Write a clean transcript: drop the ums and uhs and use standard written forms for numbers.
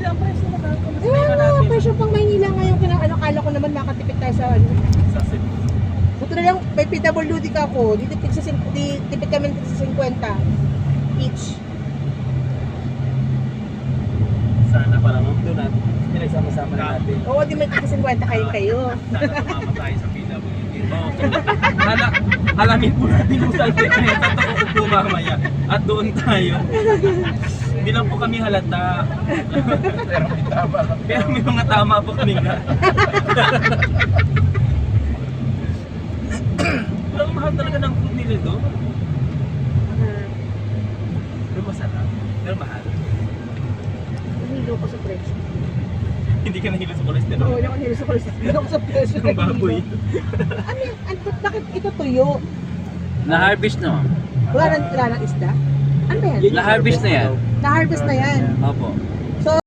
ang presyo na ba? Mas Eh, mura ano, natin. presyo pang Maynila ngayon. Ano, akala ko naman makatipid tayo sa ano. Sa Cebu. Buto na lang, may PWD ka ako. Tipid kami sa 50 each. Sana pala ma'am doon natin. Pinagsama-sama na natin. Oo, di may tika 50 kayo. Sana tumama tayo sa PWD. Alamin po natin kung saan tayo totoo po mamaya. At doon tayo. Hindi lang po kami halata. Pero may tama. Pero may mga tama po kami nga. Ang mahal talaga ng food nila doon. Pero masarap. Pero mahal. Nahilo ko sa presyo. Hindi ka nahilo sa Oo, cholesterol. hindi ako nahilo sa presyo. Nahilo ko sa presyo. Ang baboy. Ano yan? Bakit ito tuyo? Na-harvest no? Wala nang isda? Ano ba yan? Na-harvest na yan. Na-harvest na yan. Opo.